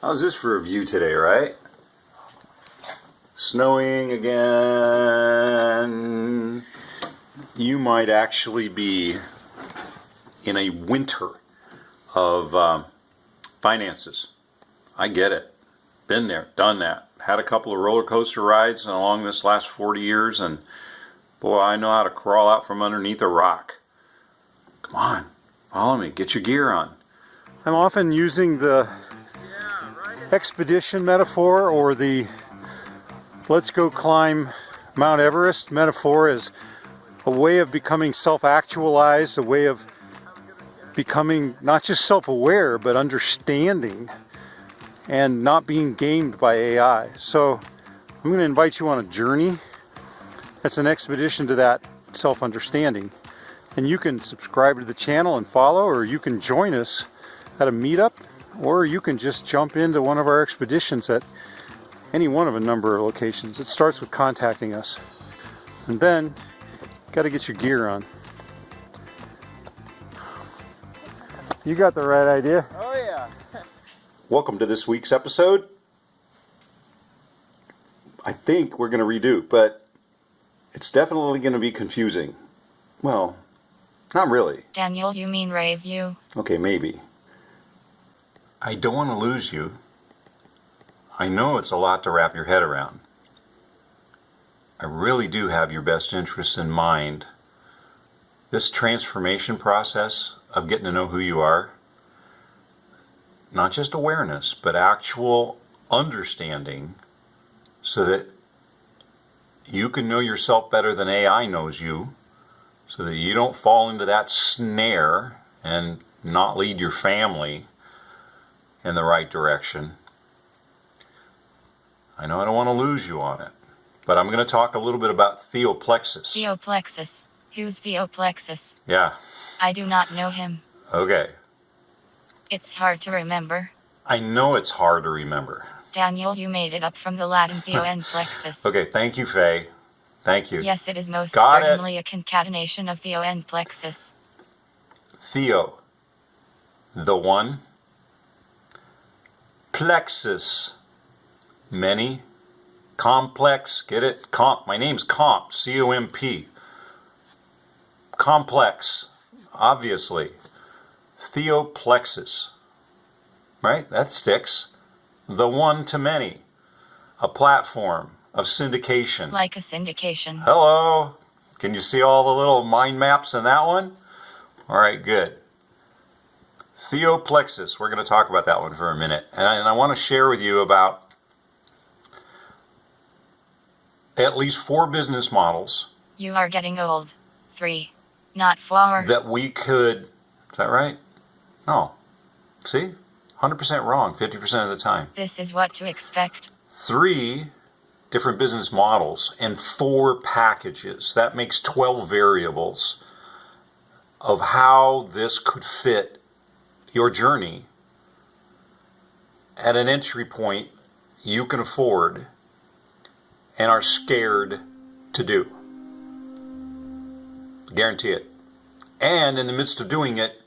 How's this for a view today, right? Snowing again. You might actually be in a winter of finances. I get it. Been there, done that. Had a couple of roller coaster rides along this last 40 years, and boy, I know how to crawl out from underneath a rock. Come on, follow me, get your gear on. I'm often using the expedition metaphor or the let's go climb Mount Everest metaphor as a way of becoming self-actualized, a way of becoming not just self-aware but understanding and not being gamed by AI. So I'm going to invite you on a journey that's an expedition to that self-understanding. And you can subscribe to the channel and follow, or you can join us at a meetup, or you can just jump into one of our expeditions at any one of a number of locations. It starts with contacting us. And then, got to get your gear on. You got the right idea. Oh yeah. Welcome to this week's episode. I think we're going to redo, but it's definitely going to be confusing. Well, not really. Daniel, you mean review? Okay, maybe. I don't want to lose you. I know it's a lot to wrap your head around. I really do have your best interests in mind. This transformation process of getting to know who you are, not just awareness, but actual understanding so that you can know yourself better than AI knows you, so that you don't fall into that snare and not lead your family in the right direction. I know I don't want to lose you on it, but I'm going to talk a little bit about theoplexis. Theoplexis. Who's Theoplexis? Yeah. I do not know him. Okay. It's hard to remember. I know it's hard to remember. Daniel, you made it up from the Latin theo and plexus. Okay, thank you, Faye. Thank you. Yes, it is most Got certainly a concatenation of theo and plexus. Theo, the one. Plexus, many. Complex, get it? My name's Comp, C-O-M-P. Complex, obviously. Theoplexis, right? That sticks. The one to many. A platform of syndication. Like a syndication. Hello. Can you see all the little mind maps in that one? All right, good. Theoplexis, we're going to talk about that one for a minute. And I want to share with you about at least 4 business models. You are getting old. 3, not 4. That we could, is that right? No. See? 100% wrong 50% of the time. This is what to expect. 3 different business models and 4 packages. That makes 12 variables of how this could fit your journey at an entry point you can afford and are scared to do. Guarantee it. And in the midst of doing it,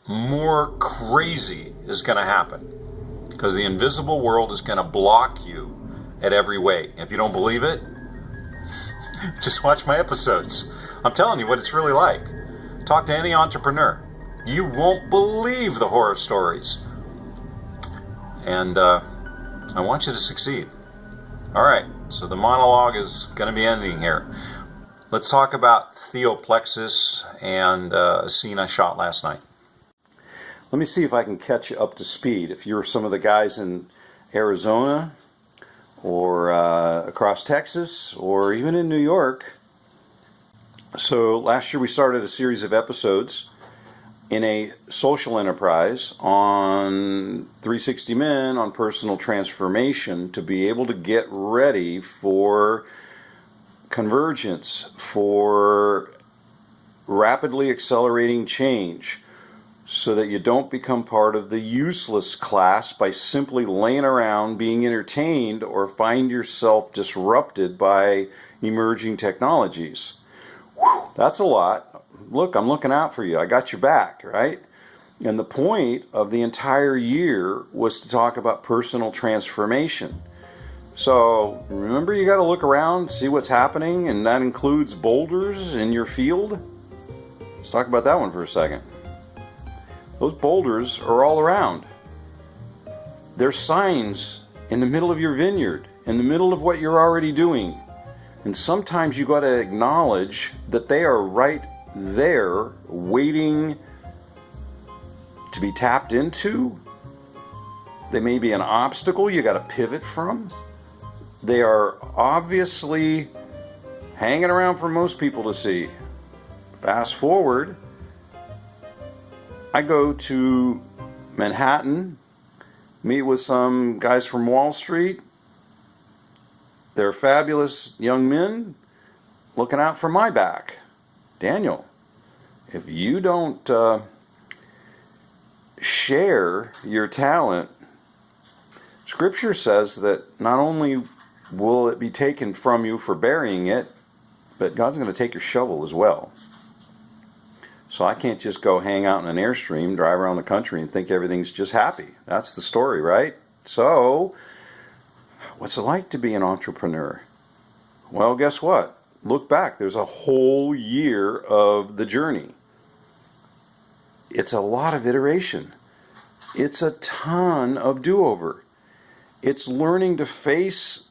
more crazy is going to happen because the invisible world is going to block you at every way. If you don't believe it, just watch my episodes. I'm telling you what it's really like. Talk to any entrepreneur. You won't believe the horror stories. And I want you to succeed. All right, so the monologue is going to be ending here. Let's talk about theoplexis and a scene I shot last night. Let me see if I can catch you up to speed. If you're some of the guys in Arizona or across Texas or even in New York. So last year we started a series of episodes in a social enterprise on 360 Men on personal transformation to be able to get ready for convergence, for rapidly accelerating change, so that you don't become part of the useless class by simply laying around being entertained or find yourself disrupted by emerging technologies. Whew, that's a lot. Look, I'm looking out for you. I got your back, right? And the point of the entire year was to talk about personal transformation. So remember, you got to look around, see what's happening, and that includes boulders in your field. Let's talk about that one for a second. Those boulders are all around. They're signs in the middle of your vineyard, in the middle of what you're already doing. And sometimes you got to acknowledge that they are right there waiting to be tapped into. They may be an obstacle you got to pivot from. They are obviously hanging around for most people to see. Fast forward, I go to Manhattan, meet with some guys from Wall Street. They're fabulous young men looking out for my back. Daniel, if you don't share your talent, Scripture says that not only will it be taken from you for burying it, but God's going to take your shovel as well. So I can't just go hang out in an Airstream, drive around the country, and think everything's just happy. That's the story, right? So, what's it like to be an entrepreneur? Well, guess what? Look back. There's a whole year of the journey. It's a lot of iteration. It's a ton of do-over. It's learning to face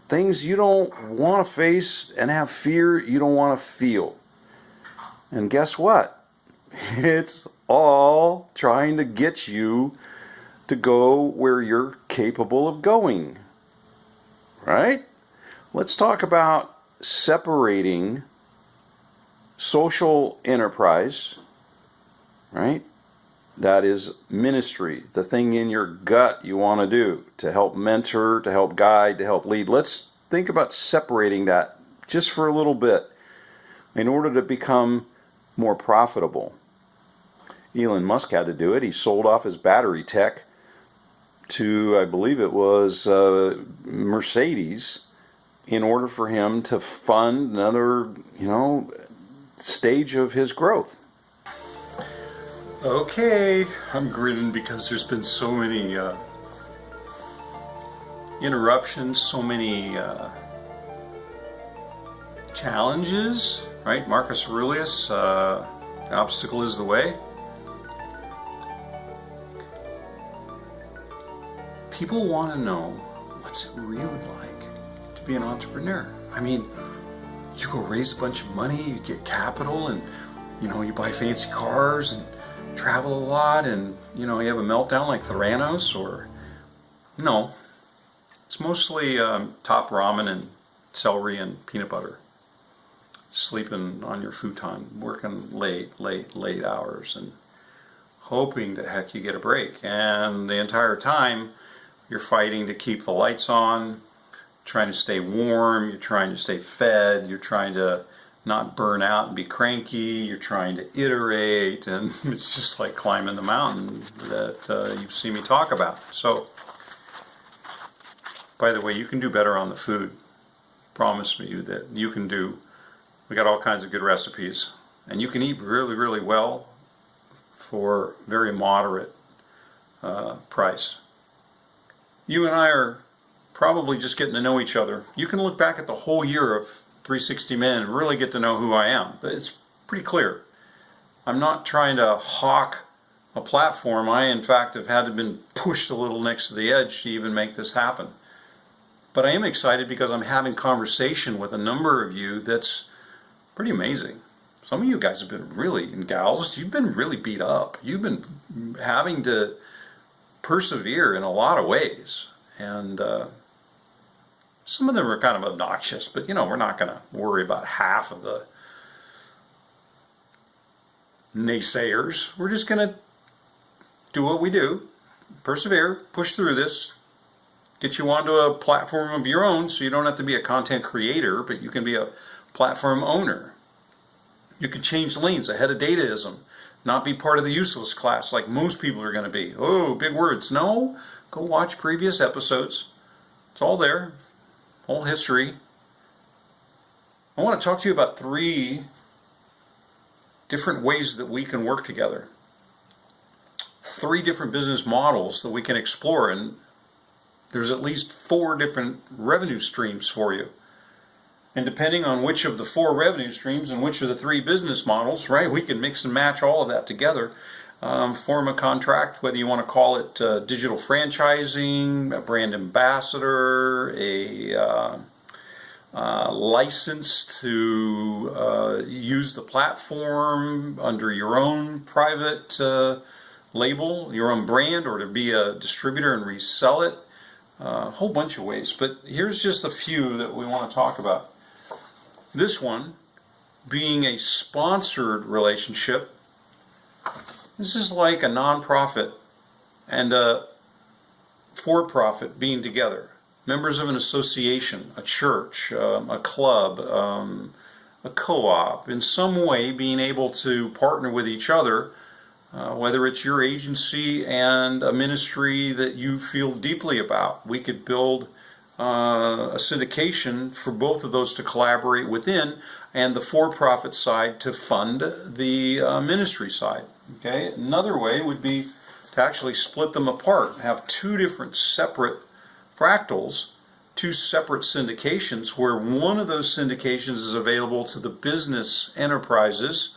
things you don't want to face and have fear you don't want to feel. And guess what? It's all trying to get you to go where you're capable of going. Right? Let's talk about separating social enterprise, right? That is ministry, the thing in your gut you want to do to help mentor, to help guide, to help lead. Let's think about separating that just for a little bit in order to become more profitable. Elon Musk had to do it. He sold off his battery tech to, I believe it was Mercedes, in order for him to fund another, stage of his growth. Okay, I'm grinning because there's been so many interruptions, so many challenges, right? Marcus Aurelius, the obstacle is the way. People want to know, what's it really like to be an entrepreneur? I mean, you go raise a bunch of money, you get capital, and you buy fancy cars and travel a lot, and you have a meltdown like Theranos, or no, it's mostly top ramen and celery and peanut butter, sleeping on your futon, working late hours, and hoping to heck you get a break. And the entire time you're fighting to keep the lights on, trying to stay warm, you're trying to stay fed, you're trying to not burn out and be cranky, you're trying to iterate, and it's just like climbing the mountain that you see me talk about. So, by the way, you can do better on the food. Promise me that you can do. We got all kinds of good recipes, and you can eat really, really well for very moderate price. You and I are probably just getting to know each other. You can look back at the whole year of 360 Men and really get to know who I am. But it's pretty clear. I'm not trying to hawk a platform. I, in fact, have had to been pushed a little next to the edge to even make this happen. But I am excited because I'm having conversation with a number of you that's pretty amazing. Some of you guys have been really, and gals, you've been really beat up. You've been having to persevere in a lot of ways. And some of them are kind of obnoxious, but we're not going to worry about half of the naysayers. We're just going to do what we do, persevere, push through this, get you onto a platform of your own so you don't have to be a content creator, but you can be a platform owner. You can change lanes ahead of dataism, not be part of the useless class like most people are going to be. Oh, big words. No, go watch previous episodes. It's all there. Whole history. I want to talk to you about 3 different ways that we can work together. 3 different business models that we can explore, and there's at least 4 different revenue streams for you. And depending on which of the 4 revenue streams and which of the 3 business models, right, we can mix and match all of that together, form a contract, whether you want to call it digital franchising, a brand ambassador, a license to use the platform under your own private label, your own brand, or to be a distributor and resell it. A whole bunch of ways, but here's just a few that we want to talk about. This one being a sponsored relationship. This is like a nonprofit and a for-profit being together. Members of an association, a church, a club, a co-op, in some way being able to partner with each other, whether it's your agency and a ministry that you feel deeply about. We could build a syndication for both of those to collaborate within, and the for-profit side to fund the ministry side. Okay, another way would be to actually split them apart, have 2 different separate fractals, 2 separate syndications, where one of those syndications is available to the business enterprises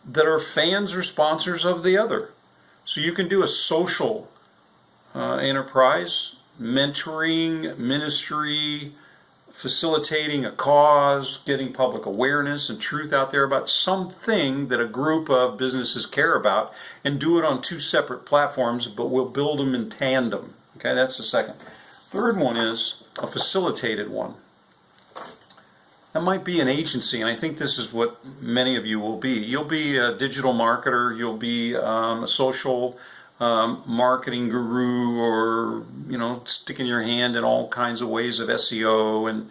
that are fans or sponsors of the other. So you can do a social enterprise, mentoring, ministry, facilitating a cause, getting public awareness and truth out there about something that a group of businesses care about, and do it on 2 separate platforms, but we'll build them in tandem. Okay, that's the second. Third one is a facilitated one. That might be an agency, and I think this is what many of you will be. You'll be a digital marketer, you'll be a social marketing guru, or sticking your hand in all kinds of ways of SEO, and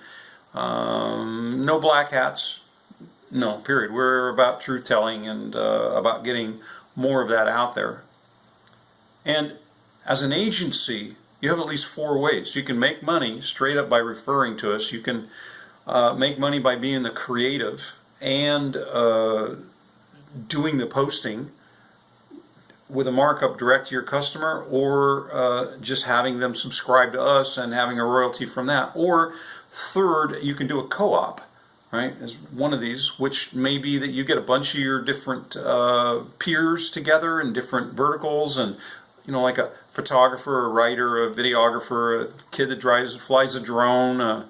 no black hats, no, period. We're about truth telling and about getting more of that out there. And as an agency, you have at least 4 ways. You can make money straight up by referring to us. You can make money by being the creative and doing the posting with a markup direct to your customer, or just having them subscribe to us and having a royalty from that. Or third, you can do a co-op, right, as one of these, which may be that you get a bunch of your different peers together in different verticals, and like a photographer, a writer, a videographer, a kid that flies a drone,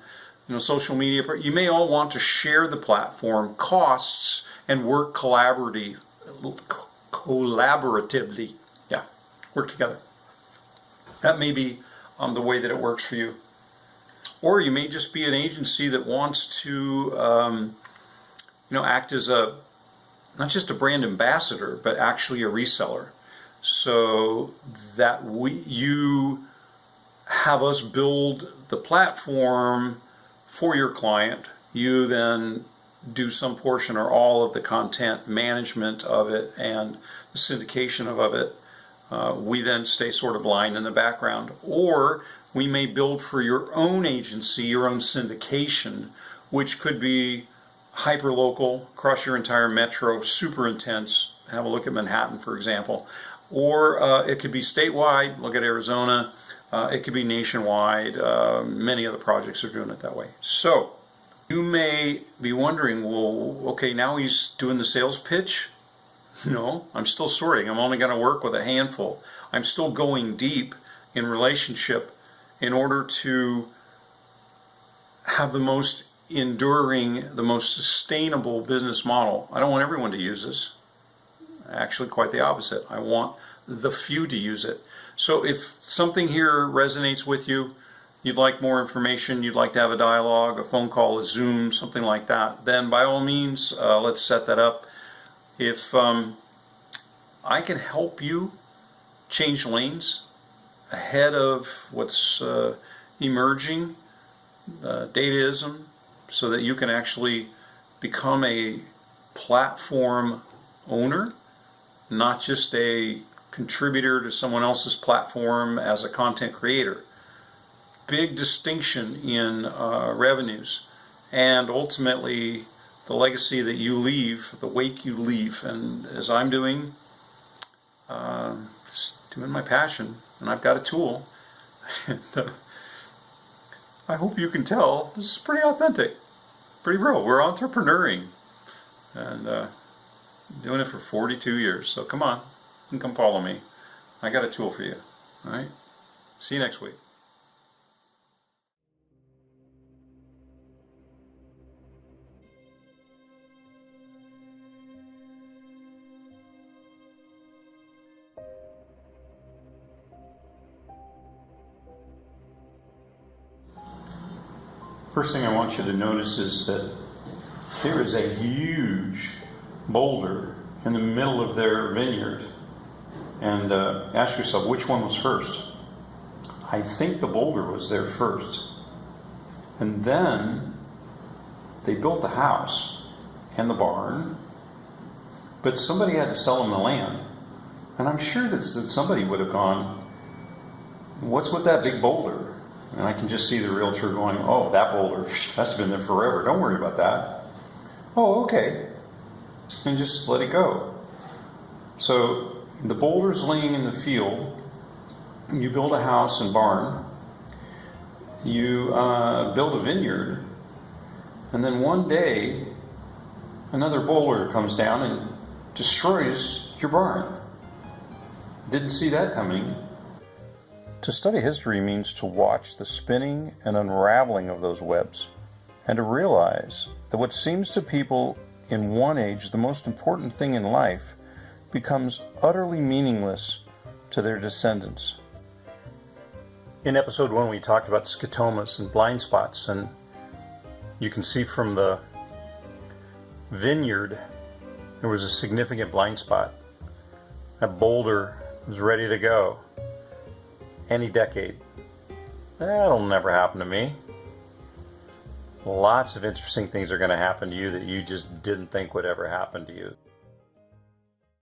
social media. You may all want to share the platform costs and work collaboratively. Yeah, work together. That may be the way that it works for you. Or you may just be an agency that wants to act as not just a brand ambassador, but actually a reseller, so that you have us build the platform for your client. You then do some portion or all of the content management of it and the syndication of it. We then stay sort of lying in the background. Or we may build for your own agency, your own syndication, which could be hyper-local, across your entire metro, super intense. Have a look at Manhattan, for example. Or it could be statewide, look at Arizona. It could be nationwide. Many other projects are doing it that way. So you may be wondering, well, okay, now he's doing the sales pitch. No, I'm still sorting. I'm only going to work with a handful. I'm still going deep in relationship in order to have the most enduring, the most sustainable business model. I don't want everyone to use this. Actually, quite the opposite. I want the few to use it. So if something here resonates with you, you'd like more information, you'd like to have a dialogue, a phone call, a Zoom, something like that, then by all means, let's set that up. If I can help you change lanes ahead of what's emerging, dataism, so that you can actually become a platform owner, not just a contributor to someone else's platform as a content creator. Big distinction in revenues, and ultimately the legacy that you leave, the wake you leave. And as I'm doing, doing my passion, and I've got a tool. And, I hope you can tell this is pretty authentic, pretty real. We're entrepreneuring, and doing it for 42 years. So come on, you can come follow me. I got a tool for you. All right. See you next week. First thing I want you to notice is that there is a huge boulder in the middle of their vineyard. And ask yourself, which one was first? I think the boulder was there first. And then they built the house and the barn, but somebody had to sell them the land. And I'm sure that somebody would have gone, what's with that big boulder? And I can just see the realtor going, oh, that boulder, that's been there forever. Don't worry about that. Oh, okay. And just let it go. So the boulder's laying in the field. You build a house and barn. You build a vineyard. And then one day, another boulder comes down and destroys your barn. Didn't see that coming. To study history means to watch the spinning and unraveling of those webs, and to realize that what seems to people in one age the most important thing in life becomes utterly meaningless to their descendants. In episode 1, we talked about scotomas and blind spots, and you can see from the vineyard there was a significant blind spot. That boulder was ready to go any decade. That'll never happen to me. Lots of interesting things are going to happen to you that you just didn't think would ever happen to you.